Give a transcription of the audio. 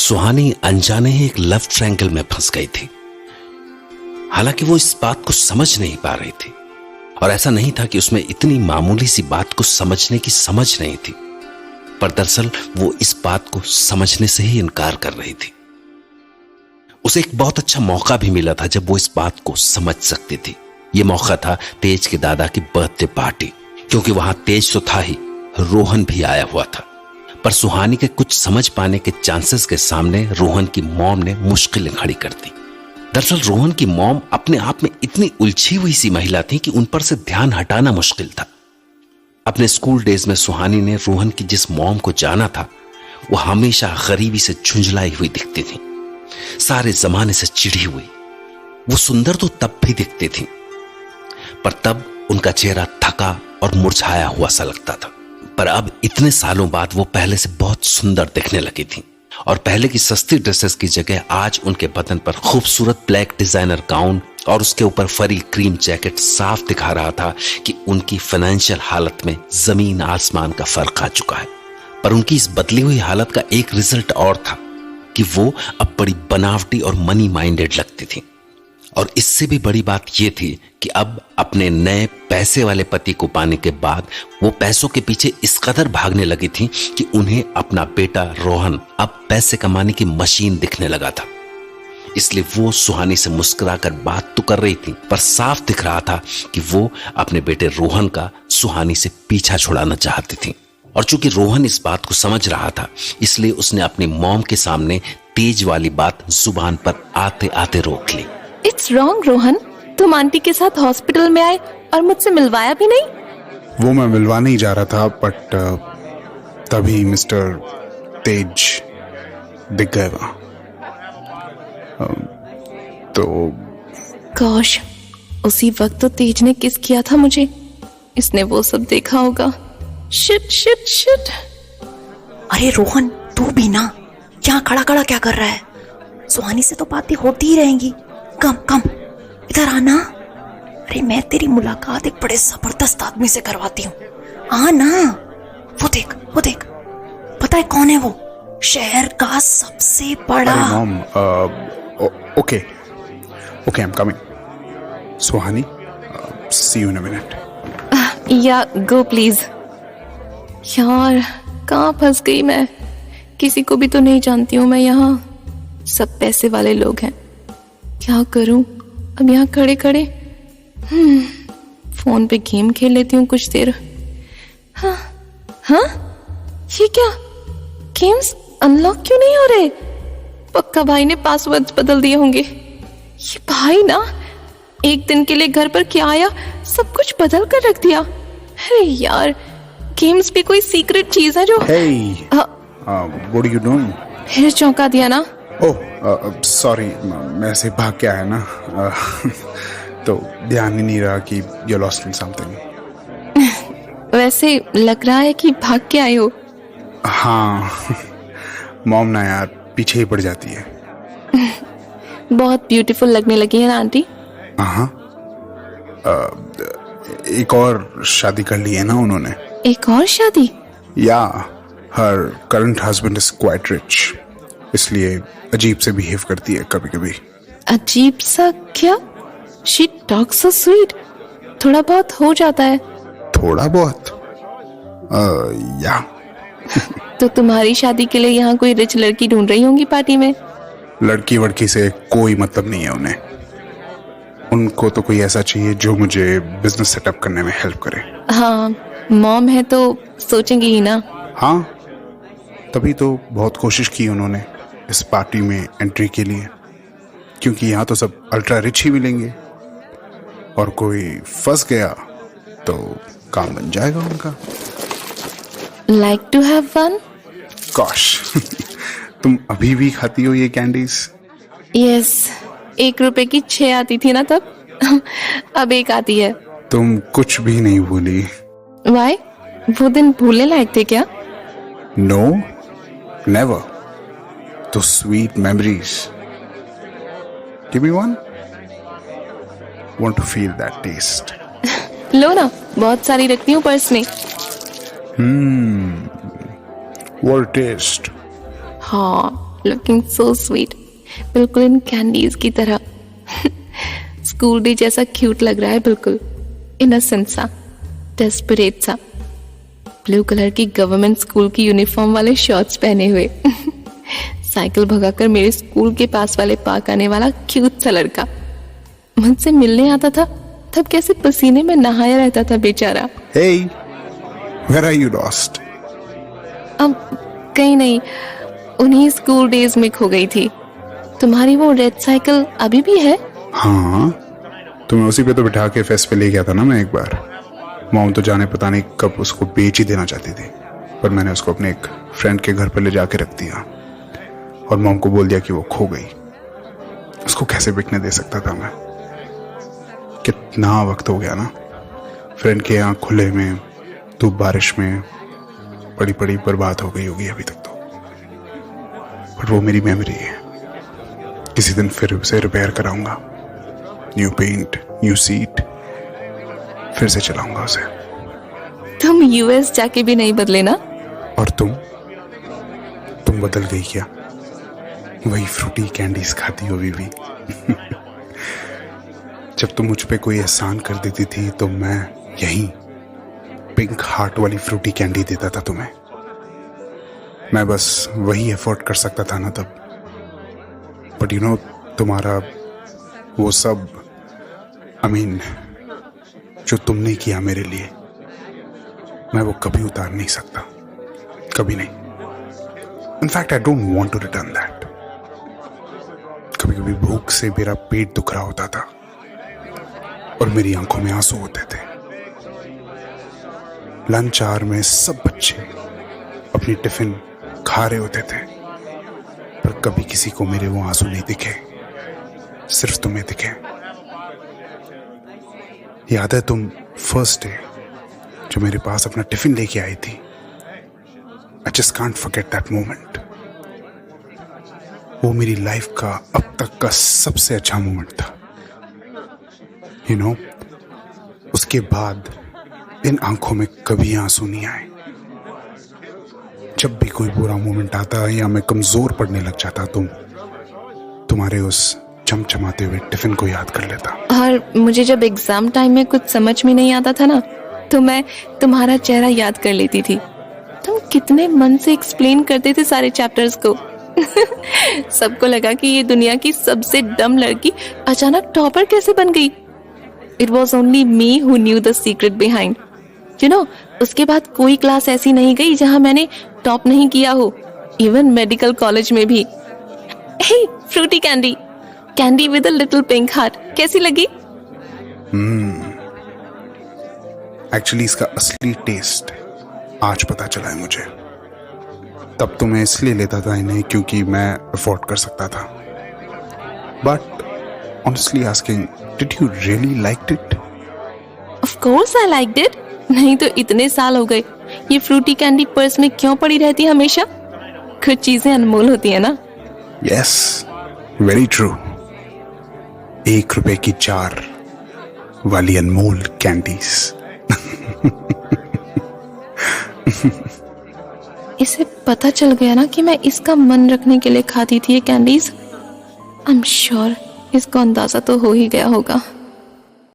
सुहानी अनजाने ही एक love triangle में फंस गई थी। हालांकि वो इस बात को समझ नहीं पा रही थी, और ऐसा नहीं था कि उसमें इतनी मामूली सी बात को समझने की समझ नहीं थी, पर दरअसल वो इस बात को समझने से ही इनकार कर रही थी। उसे एक बहुत अच्छा मौका भी मिला था जब वो इस बात को समझ सकती थी। ये मौका था तेज के दादा की बर्थडे पार्टी, क्योंकि वहां तेज तो था ही, रोहन भी आया हुआ था। पर सुहानी के कुछ समझ पाने के चांसेस के सामने रोहन की मॉम ने मुश्किलें खड़ी कर दी। दरअसल रोहन की मॉम अपने आप में इतनी उलझी हुई सी महिला थी कि उन पर से ध्यान हटाना मुश्किल था। अपने स्कूल डेज में सुहानी ने रोहन की जिस मॉम को जाना था, वो हमेशा गरीबी से झुंझलाई हुई दिखती थी, सारे जमाने से चिढ़ी हुई। वो सुंदर तो तब भी दिखती थी, पर तब उनका चेहरा थका और मुरझाया हुआ सा लगता था। पर अब इतने सालों बाद वो पहले से बहुत सुंदर दिखने लगी थी, और पहले की सस्ती ड्रेसेस की जगह आज उनके बदन पर खूबसूरत ब्लैक डिजाइनर गाउन और उसके ऊपर फरी क्रीम जैकेट साफ दिखा रहा था कि उनकी फाइनेंशियल हालत में जमीन आसमान का फर्क आ चुका है। पर उनकी इस बदली हुई हालत का एक रिजल्ट और था कि वो अब बड़ी बनावटी और मनी माइंडेड लगती थी। और इससे भी बड़ी बात यह थी कि अब अपने नए पैसे वाले पति को पाने के बाद वो पैसों के पीछे इस कदर भागने लगी थी कि उन्हें अपना बेटा रोहन अब पैसे कमाने की मशीन दिखने लगा था। इसलिए वो सुहानी से मुस्कुराकर बात तो कर रही थी, पर साफ दिख रहा था कि वो अपने बेटे रोहन का सुहानी से पीछा छुड़ाना चाहती थी। और चूंकि रोहन इस बात को समझ रहा था, इसलिए उसने अपनी मॉम के सामने तेज वाली बात जुबान पर आते आते रोक ली। इट्स रॉन्ग रोहन, तुम आंटी के साथ हॉस्पिटल में आए और मुझसे मिलवाया भी नहीं। वो मैं मिलवाने ही जा रहा था, बट तभी मिस्टर तेज दिख गए वहां। तो गॉश, उसी वक्त तो तेज ने किस किया था मुझे। इसने वो सब देखा होगा। Shit shit shit. अरे रोहन, तू भी ना, यहाँ खड़ा खड़ा क्या कर रहा है? सुहानी से तो बातें होती ही रहेंगी। कम कम इधर आना। अरे मैं तेरी मुलाकात एक बड़े जबरदस्त आदमी से करवाती हूँ। आना। वो देख वो देख, पता है कौन है वो? शहर का सबसे बड़ा। अरे mom, okay okay, I am coming. Suhani, see you in a minute. Yeah go please. यार कहाँ फंस गई मैं? किसी को भी तो नहीं जानती हूँ मैं। यहाँ सब पैसे वाले लोग हैं। क्या करूं अब यहाँ खड़े खड़े? फोन पे गेम खेल लेती हूँ कुछ देर। हाँ हाँ, ये क्या? गेम्स अनलॉक क्यों नहीं हो रहे? पक्का भाई ने पासवर्ड बदल दिए होंगे। ये भाई ना एक दिन के लिए घर पर क्या आया, सब कुछ बदल कर रख दिया। अरे यार, गेम्स भी कोई सीक्रेट चीज है जो। Hey, what are you doing? फिर चौंका दिया ना। ओह सॉरी, मैं ऐसे भाग के आया ना, तो ध्यान ही नहीं रहा कि you lost in something. वैसे लग रहा है कि भाग के आए हो। हाँ, मॉम ना यार पीछे ही पड़ जाती है। बहुत ब्यूटीफुल लगने लगी है ना आंटी। हाँ, एक और शादी कर ली है ना उन्होंने। एक और शादी? या her current husband is quite rich, इसलिए अजीब से बिहेव करती है कभी कभी। अजीब सा क्या? She talks so sweet. थोड़ा बहुत हो जाता है। थोड़ा बहुत? या तो तुम्हारी शादी के लिए यहाँ कोई रिच लड़की ढूंढ रही होंगी पार्टी में। लड़की वड़की से कोई मतलब नहीं है उन्हें। उनको तो कोई ऐसा चाहिए जो मुझे बिजनेस सेटअप करने में हेल्प करे। हाँ, मॉम है तो सोचेंगी ही ना। हाँ, तभी तो बहुत कोशिश की उन्होंने इस पार्टी में एंट्री के लिए, क्योंकि यहाँ तो सब अल्ट्रा रिच ही मिलेंगे, और कोई फंस गया तो काम बन जाएगा उनका। Like to have one? Gosh, तुम अभी भी खाती हो ये कैंडीज? यस, 1 रुपए की 6 आती थी ना तब। अब 1 आती है। तुम कुछ भी नहीं भूली। वाई? वो दिन भूलने लायक थे क्या? No, never. तो sweet memories. Give me one. Want to feel that taste. लो ना, बहुत सारी रखती हूँ पर्स में। What a taste. हाँ, लुकिंग सो स्वीट, बिल्कुल इन कैंडीज की तरह। स्कूल डे जैसा क्यूट लग रहा है, बिल्कुल इनोसेंट सा, डेस्परेट सा, ब्लू कलर की गवर्नमेंट स्कूल की यूनिफॉर्म वाले शॉर्ट्स पहने हुए। साइकिल भगाकर मेरे स्कूल के पास वाले पार्क आने वाला क्यूट सा लड़का मुझसे मिलने आता था, तब कैसे पसीने में नहाया रहता था बेचारा। Hey, where are you lost? अब कहीं नहीं, उन्हीं स्कूल डेज में खो गई थी। तुम्हारी वो रेड साइकिल अभी भी है? हाँ, तुम्हें उसी पे तो बिठा के फेस्ट पे ले गया था ना मैं एक बार। मॉम तो जाने पता नहीं कब उसको बेच ही देना चाहती थी, पर मैंने उसको अपने एक फ्रेंड के घर पर ले जाके रख दिया और मॉम को बोल दिया कि वो खो गई। उसको कैसे बिकने दे सकता था मैं? कितना वक्त हो गया ना, फ्रेंड के यहाँ खुले में धूप बारिश में पड़ी पड़ी बर्बाद हो गई होगी अभी तक तो, पर वो मेरी मेमोरी है। किसी दिन फिर उसे रिपेयर कराऊंगा, न्यू पेंट, न्यू सीट, फिर से चलाऊंगा उसे। तुम यूएस जाके भी नहीं बदले ना? और तुम बदल गई क्या? वही फ्रूटी कैंडीज खाती हो अभी भी? जब तुम मुझ पे कोई एहसान कर देती थी तो मैं यही पिंक हार्ट वाली फ्रूटी कैंडी देता था तुम्हें। मैं बस वही एफोर्ड कर सकता था ना तब, बट यू नो तुम्हारा वो सब, जो तुमने किया मेरे लिए, मैं वो कभी उतार नहीं सकता, कभी नहीं। In fact I don't want to return that. कभी कभी भूख से मेरा पेट दुख रहा होता था और मेरी आंखों में आंसू होते थे। लंच आवर में सब बच्चे अपनी टिफिन खा रहे होते थे, पर कभी किसी को मेरे वो आंसू नहीं दिखे, सिर्फ तुम्हें दिखे। याद है तुम फर्स्ट डे जो मेरे पास अपना टिफिन लेके आई थी? I just can't forget that moment. वो मेरी लाइफ का अब तक का सबसे अच्छा मोमेंट था। यू नो, उसके बाद इन आंखों में कभी आंसू नहीं आए। जब भी कोई बुरा मोमेंट आता या मैं कमजोर पड़ने लग जाता, तुम्हारे उस चमचमाते हुए टिफिन को याद कर लेता। और मुझे जब एग्जाम टाइम में कुछ समझ में नहीं आता था ना, तो मैं तुम्हारा चेहरा याद कर लेती थी। तुम कितने मन से एक्सप्लेन करते थे सारे चैप्टर्स को। सबको लगा कि ये दुनिया की सबसे डम लड़की अचानक टॉपर कैसे बन गई। It was only me who knew the secret behind. You know, उसके बाद कोई क्लास ऐसी नहीं गई जहां मैंने टॉप नहीं किया हो, इवन मेडिकल कॉलेज में भी। Hey, Frooti candy, candy with a little pink heart, कैसी लगी? एक्चुअली इसका असली टेस्ट आज पता चला है मुझे। तब तो मैं इसलिए लेता था इन्हें क्योंकि मैं अफोर्ड कर सकता था। But honestly asking, did you really liked it? Of course I liked it. नहीं तो इतने साल हो गए, ये फ्रूटी कैंडी पर्स में क्यों पड़ी रहती हमेशा? कुछ चीजें अनमोल होती है ना। Yes, very true. 1 रुपए की 4 वाली अनमोल कैंडीज। इसे पता चल गया ना कि मैं इसका मन रखने के लिए खाती थी ये कैंडीज। आई एम श्योर इसको अंदाजा तो हो ही गया होगा।